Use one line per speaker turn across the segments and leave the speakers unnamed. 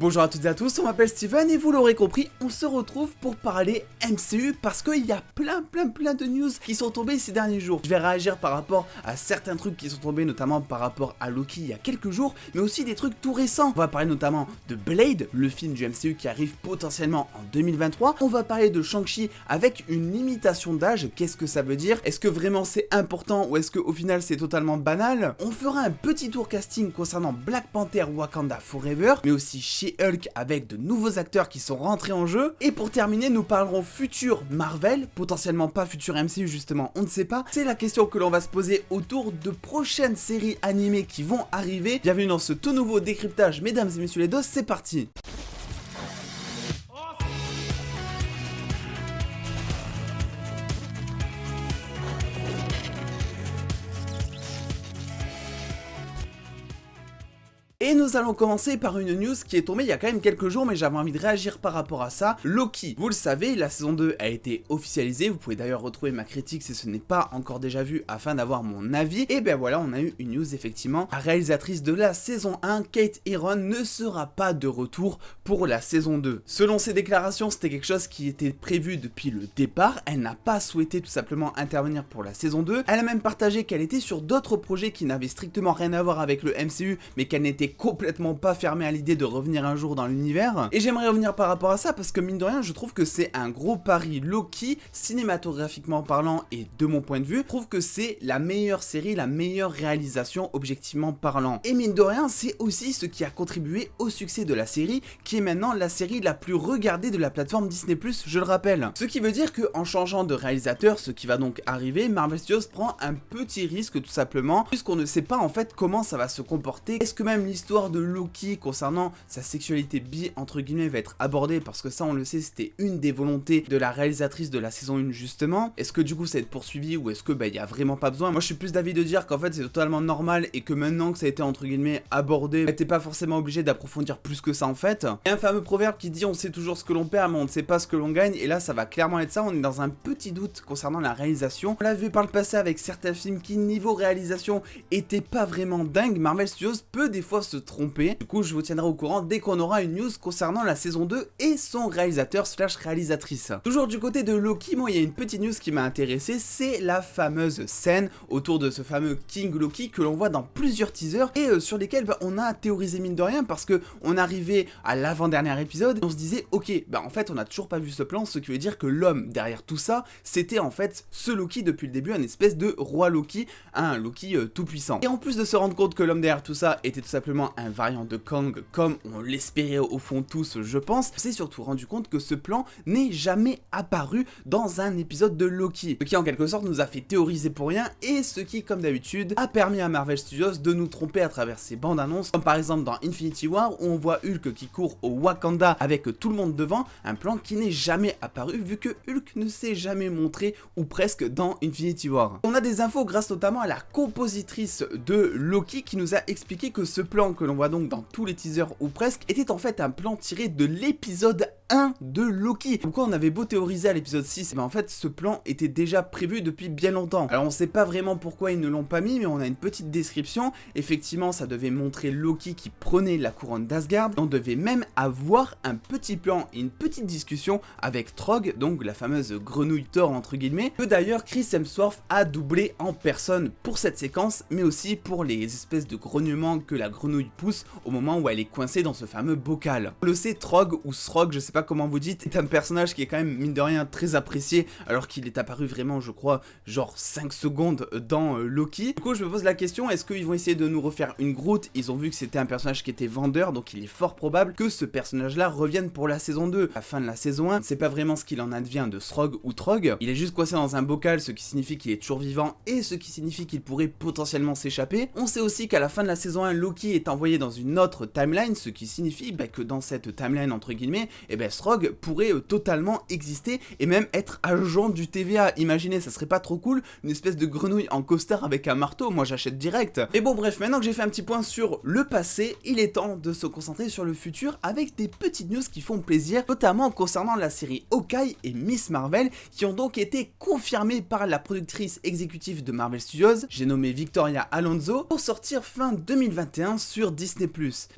Bonjour à toutes et à tous, on m'appelle Steven et vous l'aurez compris, on se retrouve pour parler MCU parce qu'il y a plein de news qui sont tombées ces derniers jours. Je vais réagir par rapport à certains trucs qui sont tombés, notamment par rapport à Loki il y a quelques jours, mais aussi des trucs tout récents. On va parler notamment de Blade, le film du MCU qui arrive potentiellement en 2023. On va parler de Shang-Chi avec une limitation d'âge, qu'est-ce que ça veut dire? Est-ce que vraiment c'est important ou est-ce qu'au final c'est totalement banal? On fera un petit tour casting concernant Black Panther Wakanda Forever, mais aussi She-Hulk avec de nouveaux acteurs qui sont rentrés en jeu. Et pour terminer, nous parlerons futur Marvel, potentiellement pas futur MCU justement, on ne sait pas. C'est la question que l'on va se poser autour de prochaines séries animées qui vont arriver. Bienvenue dans ce tout nouveau décryptage, mesdames et messieurs les dos, c'est parti. Et nous allons commencer par une news qui est tombée il y a quand même quelques jours, mais j'avais envie de réagir par rapport à ça. Loki, vous le savez, la saison 2 a été officialisée, vous pouvez d'ailleurs retrouver ma critique si ce n'est pas encore déjà vu afin d'avoir mon avis. Et ben voilà, on a eu une news effectivement, la réalisatrice de la saison 1, Kate Herron, ne sera pas de retour pour la saison 2. Selon ses déclarations, c'était quelque chose qui était prévu depuis le départ, elle n'a pas souhaité tout simplement intervenir pour la saison 2, elle a même partagé qu'elle était sur d'autres projets qui n'avaient strictement rien à voir avec le MCU, mais qu'elle n'était complètement pas fermé à l'idée de revenir un jour dans l'univers. Et j'aimerais revenir par rapport à ça parce que mine de rien, je trouve que c'est un gros pari. Loki, cinématographiquement parlant et de mon point de vue, je trouve que c'est la meilleure série, la meilleure réalisation objectivement parlant. Et mine de rien, c'est aussi ce qui a contribué au succès de la série, qui est maintenant la série la plus regardée de la plateforme Disney+, je le rappelle. Ce qui veut dire qu'en changeant de réalisateur, ce qui va donc arriver, Marvel Studios prend un petit risque tout simplement, puisqu'on ne sait pas en fait comment ça va se comporter. Est-ce que même l'histoire de Loki concernant sa sexualité bi entre guillemets va être abordée, parce que ça on le sait, c'était une des volontés de la réalisatrice de la saison 1 justement. Est-ce que du coup ça va être poursuivi ou est-ce que il y a vraiment pas besoin? Moi je suis plus d'avis de dire qu'en fait c'est totalement normal et que maintenant que ça a été entre guillemets abordé, t'es pas forcément obligé d'approfondir plus que ça en fait. Il y a un fameux proverbe qui dit on sait toujours ce que l'on perd mais on ne sait pas ce que l'on gagne, et là ça va clairement être ça. On est dans un petit doute concernant la réalisation. On l'a vu par le passé avec certains films qui niveau réalisation étaient pas vraiment dingues. Marvel Studios peut des fois se tromper. Du coup je vous tiendrai au courant dès qu'on aura une news concernant la saison 2 et son réalisateur slash réalisatrice. Toujours du côté de Loki, moi il y a une petite news qui m'a intéressé, c'est la fameuse scène autour de ce fameux King Loki que l'on voit dans plusieurs teasers et sur lesquels on a théorisé mine de rien, parce que on arrivait à l'avant-dernier épisode et on se disait ok, en fait on a toujours pas vu ce plan, ce qui veut dire que l'homme derrière tout ça c'était en fait ce Loki depuis le début, un espèce de roi Loki, un Loki tout puissant. Et en plus de se rendre compte que l'homme derrière tout ça était tout simplement un variant de Kang comme on l'espérait au fond tous je pense, on s'est surtout rendu compte que ce plan n'est jamais apparu dans un épisode de Loki, ce qui en quelque sorte nous a fait théoriser pour rien et ce qui comme d'habitude a permis à Marvel Studios de nous tromper à travers ses bandes annonces, comme par exemple dans Infinity War où on voit Hulk qui court au Wakanda avec tout le monde devant, un plan qui n'est jamais apparu vu que Hulk ne s'est jamais montré ou presque dans Infinity War. On a des infos grâce notamment à la compositrice de Loki qui nous a expliqué que ce plan que l'on voit donc dans tous les teasers ou presque était en fait un plan tiré de l'épisode 1 de Loki. Pourquoi on avait beau théoriser à l'épisode 6, en fait ce plan était déjà prévu depuis bien longtemps. Alors on sait pas vraiment pourquoi ils ne l'ont pas mis, mais on a une petite description. Effectivement ça devait montrer Loki qui prenait la couronne d'Asgard. On devait même avoir un petit plan et une petite discussion avec Trog, donc la fameuse grenouille Thor entre guillemets, que d'ailleurs Chris Hemsworth a doublé en personne pour cette séquence, mais aussi pour les espèces de grognements que la grenouille pousse au moment où elle est coincée dans ce fameux bocal. On le sait, Trog ou Srog, je sais pas comment vous dites, est un personnage qui est quand même mine de rien très apprécié, alors qu'il est apparu vraiment je crois genre 5 secondes dans Loki. Du coup je me pose la question, est-ce qu'ils vont essayer de nous refaire une Groot? Ils ont vu que c'était un personnage qui était vendeur, donc il est fort probable que ce personnage là revienne pour la saison 2. À la fin de la saison 1, c'est pas vraiment ce qu'il en advient de Srog ou Trog, il est juste coincé dans un bocal, ce qui signifie qu'il est toujours vivant et ce qui signifie qu'il pourrait potentiellement s'échapper. On sait aussi qu'à la fin de la saison 1, Loki est envoyé dans une autre timeline, ce qui signifie que dans cette timeline entre guillemets, Deathstroke pourrait totalement exister et même être agent du TVA. Imaginez, ça serait pas trop cool, une espèce de grenouille en coaster avec un marteau, moi j'achète direct. Et bon bref, maintenant que j'ai fait un petit point sur le passé, il est temps de se concentrer sur le futur avec des petites news qui font plaisir, notamment concernant la série Hawkeye et Miss Marvel, qui ont donc été confirmées par la productrice exécutive de Marvel Studios, j'ai nommé Victoria Alonso, pour sortir fin 2021 sur Disney+.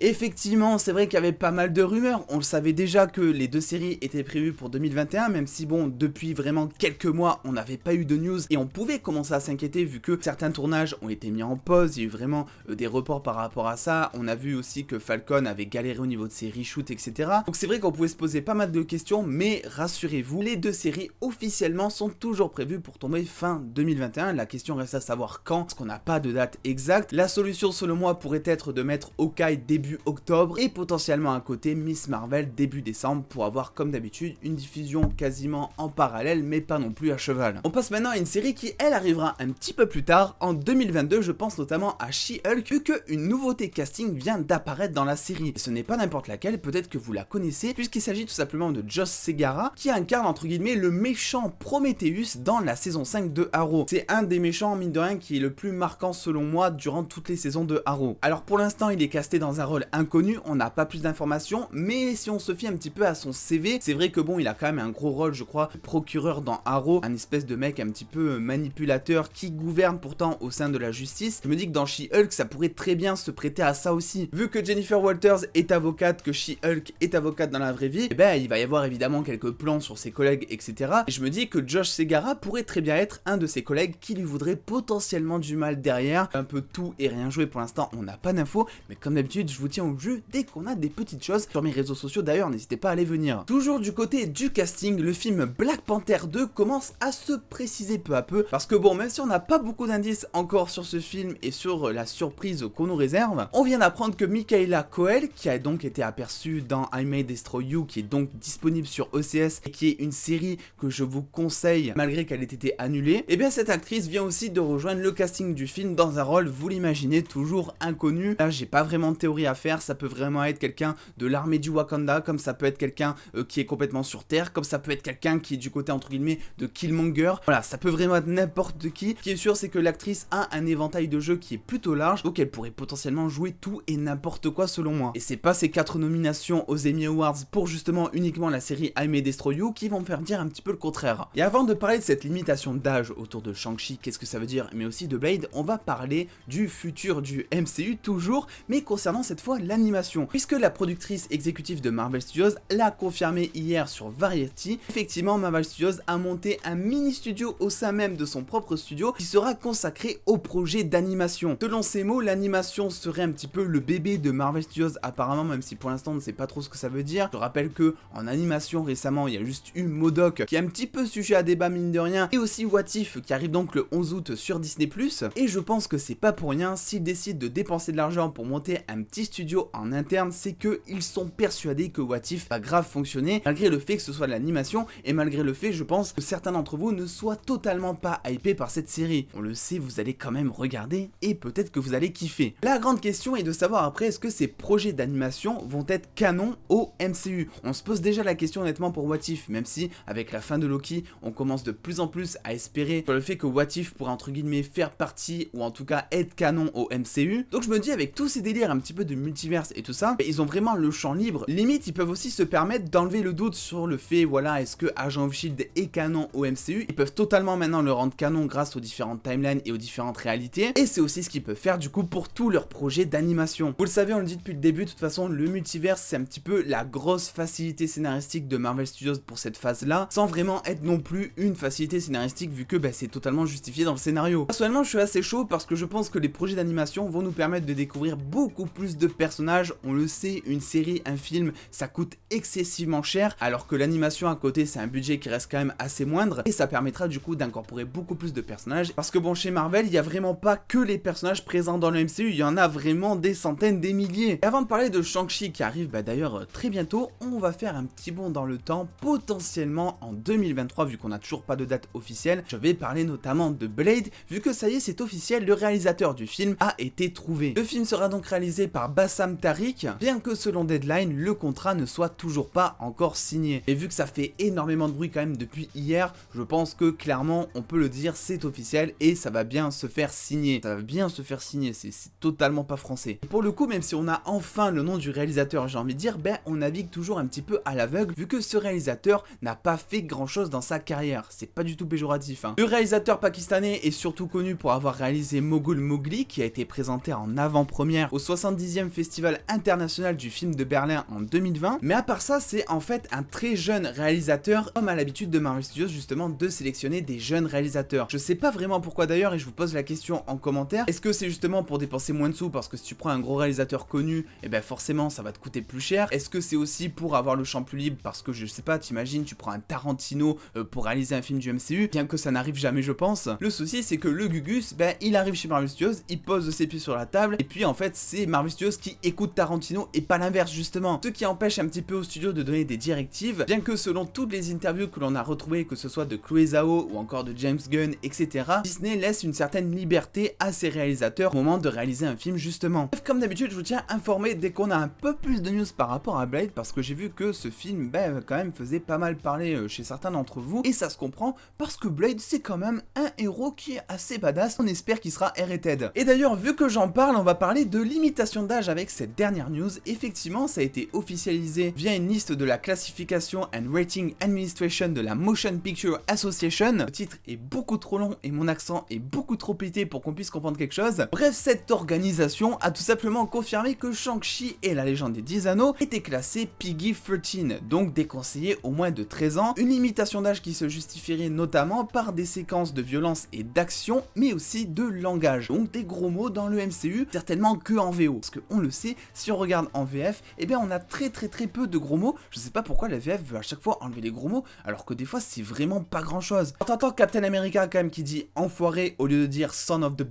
Effectivement, c'est vrai qu'il y avait pas mal de rumeurs, on le savait déjà que les deux séries étaient prévues pour 2021, même si bon, depuis vraiment quelques mois, on n'avait pas eu de news et on pouvait commencer à s'inquiéter vu que certains tournages ont été mis en pause, il y a eu vraiment des reports par rapport à ça, on a vu aussi que Falcon avait galéré au niveau de ses reshoots, etc. Donc c'est vrai qu'on pouvait se poser pas mal de questions, mais rassurez-vous, les deux séries officiellement sont toujours prévues pour tomber fin 2021, la question reste à savoir quand, parce qu'on n'a pas de date exacte. La solution selon moi pourrait être de mettre Hawkeye début octobre et potentiellement à côté Miss Marvel début décembre pour avoir comme d'habitude une diffusion quasiment en parallèle mais pas non plus à cheval. On passe maintenant à une série qui elle arrivera un petit peu plus tard, en 2022, je pense notamment à She-Hulk, vu qu'une nouveauté casting vient d'apparaître dans la série. Et ce n'est pas n'importe laquelle, peut-être que vous la connaissez, puisqu'il s'agit tout simplement de Josh Segarra, qui incarne entre guillemets le méchant Prometheus dans la saison 5 de Arrow. C'est un des méchants, mine de rien, qui est le plus marquant selon moi durant toutes les saisons de Arrow. Alors pour l'instant, il est casté dans un rôle inconnu, on n'a pas plus d'informations, mais si on se fie un petit peu à son CV, c'est vrai que bon, il a quand même un gros rôle, je crois, de procureur dans Arrow, un espèce de mec un petit peu manipulateur qui gouverne pourtant au sein de la justice. Je me dis que dans She-Hulk, ça pourrait très bien se prêter à ça aussi. Vu que Jennifer Walters est avocate, que She-Hulk est avocate dans la vraie vie, eh ben il va y avoir évidemment quelques plans sur ses collègues, etc. Et je me dis que Josh Segarra pourrait très bien être un de ses collègues qui lui voudrait potentiellement du mal derrière. Un peu tout et rien joué pour l'instant, on n'a pas d'infos, mais comme d'habitude, je vous tiens au jeu dès qu'on a des petites choses sur mes réseaux sociaux. D'ailleurs, n'hésitez pas à aller venir. Toujours du côté du casting, le film Black Panther 2 commence à se préciser peu à peu, parce que bon, même si on n'a pas beaucoup d'indices encore sur ce film et sur la surprise qu'on nous réserve, on vient d'apprendre que Michaela Coel, qui a donc été aperçue dans I May Destroy You, qui est donc disponible sur OCS et qui est une série que je vous conseille malgré qu'elle ait été annulée, et bien cette actrice vient aussi de rejoindre le casting du film dans un rôle, vous l'imaginez, toujours inconnu. Là, j'ai pas vraiment de théorie à faire, ça peut vraiment être quelqu'un de l'armée du Wakanda, comme ça peut être quelqu'un qui est complètement sur Terre, comme ça peut être quelqu'un qui est du côté entre guillemets de Killmonger. Voilà, ça peut vraiment être n'importe qui. Ce qui est sûr, c'est que l'actrice a un éventail de jeux qui est plutôt large, donc elle pourrait potentiellement jouer tout et n'importe quoi selon moi. Et c'est pas ces 4 nominations aux Emmy Awards pour justement uniquement la série I May Destroy You qui vont me faire dire un petit peu le contraire. Et avant de parler de cette limitation d'âge autour de Shang-Chi, qu'est-ce que ça veut dire, mais aussi de Blade, on va parler du futur du MCU toujours, mais concernant cette fois l'animation, puisque la productrice exécutive de Marvel Studios l'a confirmé hier sur Variety. Effectivement, Marvel Studios a monté un mini studio au sein même de son propre studio qui sera consacré au projet d'animation. Selon ces mots, l'animation serait un petit peu le bébé de Marvel Studios apparemment, même si pour l'instant on ne sait pas trop ce que ça veut dire. Je rappelle que en animation récemment, il y a juste eu MODOK qui est un petit peu sujet à débat mine de rien, et aussi What If qui arrive donc le 11 août sur Disney+. Et je pense que c'est pas pour rien s'ils décident de dépenser de l'argent pour monter un petit studio en interne, c'est que ils sont persuadés que What If va grave fonctionner, malgré le fait que ce soit de l'animation et malgré le fait, je pense, que certains d'entre vous ne soient totalement pas hypés par cette série. On le sait, vous allez quand même regarder et peut-être que vous allez kiffer. La grande question est de savoir après, est-ce que ces projets d'animation vont être canon au MCU? On se pose déjà la question honnêtement pour What If, même si avec la fin de Loki, on commence de plus en plus à espérer sur le fait que What If pourrait entre guillemets faire partie ou en tout cas être canon au MCU. Donc je me dis, avec tous ces délires un petit peu de multiverse et tout ça, ils ont vraiment le champ libre. Limite, ils peuvent aussi se permettre d'enlever le doute sur le fait, voilà, est-ce que Agent of Shield est canon au MCU? Ils peuvent totalement maintenant le rendre canon grâce aux différentes timelines et aux différentes réalités. Et c'est aussi ce qu'ils peuvent faire du coup pour tous leurs projets d'animation. Vous le savez, on le dit depuis le début, de toute façon, le multiverse, c'est un petit peu la grosse facilité scénaristique de Marvel Studios pour cette phase-là, sans vraiment être non plus une facilité scénaristique vu que c'est totalement justifié dans le scénario. Personnellement, je suis assez chaud parce que je pense que les projets d'animation vont nous permettre de découvrir beaucoup plus de personnages. On le sait, une série, un film, ça coûte excessivement cher, alors que l'animation à côté, c'est un budget qui reste quand même assez moindre, et ça permettra du coup d'incorporer beaucoup plus de personnages, parce que bon, chez Marvel, il n'y a vraiment pas que les personnages présents dans le MCU, il y en a vraiment des centaines, des milliers. Et avant de parler de Shang-Chi qui arrive d'ailleurs très bientôt, on va faire un petit bond dans le temps, potentiellement en 2023, vu qu'on n'a toujours pas de date officielle. Je vais parler notamment de Blade, vu que ça y est, c'est officiel, le réalisateur du film a été trouvé. Le film sera donc réalisé par Bassam Tariq, bien que selon Deadline, le contrat ne soit toujours toujours pas encore signé. Et vu que ça fait énormément de bruit quand même depuis hier, je pense que clairement on peut le dire, c'est officiel et ça va bien se faire signer. Ça va bien se faire signer, c'est totalement pas français. Et pour le coup, même si on a enfin le nom du réalisateur, j'ai envie de dire, ben on navigue toujours un petit peu à l'aveugle vu que ce réalisateur n'a pas fait grand chose dans sa carrière. C'est pas du tout péjoratif, hein. Le réalisateur pakistanais est surtout connu pour avoir réalisé Mogul Mowgli qui a été présenté en avant-première au 70e Festival international du film de Berlin en 2020. Mais à part ça, c'est en fait un très jeune réalisateur, comme à l'habitude de Marvel Studios justement de sélectionner des jeunes réalisateurs. Je sais pas vraiment pourquoi d'ailleurs et je vous pose la question en commentaire. Est-ce que c'est justement pour dépenser moins de sous parce que si tu prends un gros réalisateur connu, et ben forcément ça va te coûter plus cher? Est-ce que c'est aussi pour avoir le champ plus libre parce que je sais pas, t'imagines tu prends un Tarantino pour réaliser un film du MCU, bien que ça n'arrive jamais je pense. Le souci c'est que le Gugus, ben il arrive chez Marvel Studios, il pose ses pieds sur la table et puis en fait c'est Marvel Studios qui écoute Tarantino et pas l'inverse justement. Ce qui empêche un petit peu au studio de donner des directives, bien que selon toutes les interviews que l'on a retrouvées, que ce soit de Chloé Zhao ou encore de James Gunn, etc., Disney laisse une certaine liberté à ses réalisateurs au moment de réaliser un film justement. Bref, comme d'habitude, je vous tiens informé dès qu'on a un peu plus de news par rapport à Blade, parce que j'ai vu que ce film, ben, quand même faisait pas mal parler chez certains d'entre vous, et ça se comprend, parce que Blade, c'est quand même un héros qui est assez badass, on espère qu'il sera R-rated. Et d'ailleurs, vu que j'en parle, on va parler de limitation d'âge avec cette dernière news. Effectivement, ça a été officialisé via une liste de la Classification and Rating Administration de la Motion Picture Association. Le titre est beaucoup trop long et mon accent est beaucoup trop pété pour qu'on puisse comprendre quelque chose. Bref, cette organisation a tout simplement confirmé que Shang-Chi et la légende des 10 anneaux étaient classés PG-13, donc déconseillés au moins de 13 ans. Une limitation d'âge qui se justifierait notamment par des séquences de violence et d'action, mais aussi de langage. Donc des gros mots dans le MCU, certainement que en VO. Parce que on le sait, si on regarde en VF, eh bien on a très peu de gros mots. Je sais pas pourquoi la VF veut à chaque fois enlever les gros mots, alors que des fois c'est vraiment pas grand chose. On entend Captain America quand même qui dit enfoiré au lieu de dire son of the...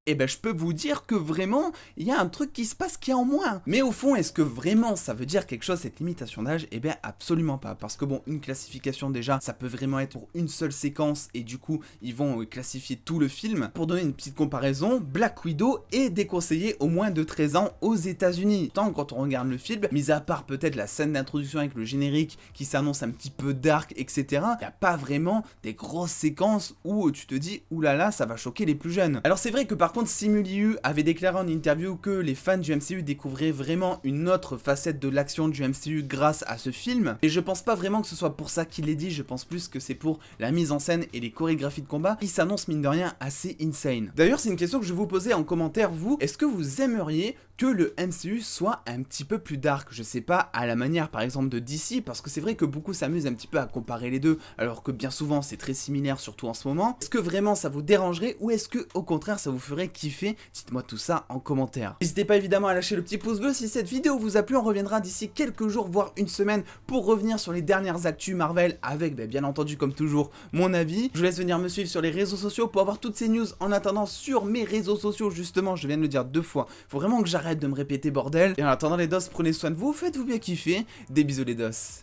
Et ben je peux vous dire que vraiment, il y a un truc qui se passe qui est en moins. Mais au fond, est-ce que vraiment ça veut dire quelque chose cette limitation d'âge? Et bien absolument pas. Parce que bon, une classification déjà, ça peut vraiment être pour une seule séquence et du coup, ils vont classifier tout le film. Pour donner une petite comparaison, Black Widow est déconseillé au moins de 13 ans aux États-Unis. Tant quand on regarde le film, mis à part peut-être la scène d'introduction avec le générique qui s'annonce un petit peu dark, etc., il n'y a pas vraiment des grosses séquences où tu te dis oulala, ça va choquer les plus jeunes. Alors c'est vrai que par contre, Simu Liu avait déclaré en interview que les fans du MCU découvraient vraiment une autre facette de l'action du MCU grâce à ce film, et je pense pas vraiment que ce soit pour ça qu'il l'ait dit, je pense plus que c'est pour la mise en scène et les chorégraphies de combat qui s'annoncent mine de rien assez insane. D'ailleurs c'est une question que je vais vous poser en commentaire, vous, est-ce que vous aimeriez que le MCU soit un petit peu plus dark, je sais pas, à la manière par exemple de DC, parce que c'est vrai que beaucoup s'amusent un petit peu à comparer les deux, alors que bien souvent c'est très similaire, surtout en ce moment. Est-ce que vraiment ça vous dérangerait, ou est-ce que au contraire ça vous ferait kiffer? Dites-moi tout ça en commentaire. N'hésitez pas évidemment à lâcher le petit pouce bleu si cette vidéo vous a plu, on reviendra d'ici quelques jours, voire une semaine, pour revenir sur les dernières actus Marvel, avec bien entendu comme toujours mon avis. Je vous laisse venir me suivre sur les réseaux sociaux pour avoir toutes ces news. En attendant, sur mes réseaux sociaux justement, je viens de le dire 2 fois, faut vraiment que j'arrête de me répéter bordel. Et en attendant les dos, prenez soin de vous, faites-vous bien kiffer, des bisous les dos.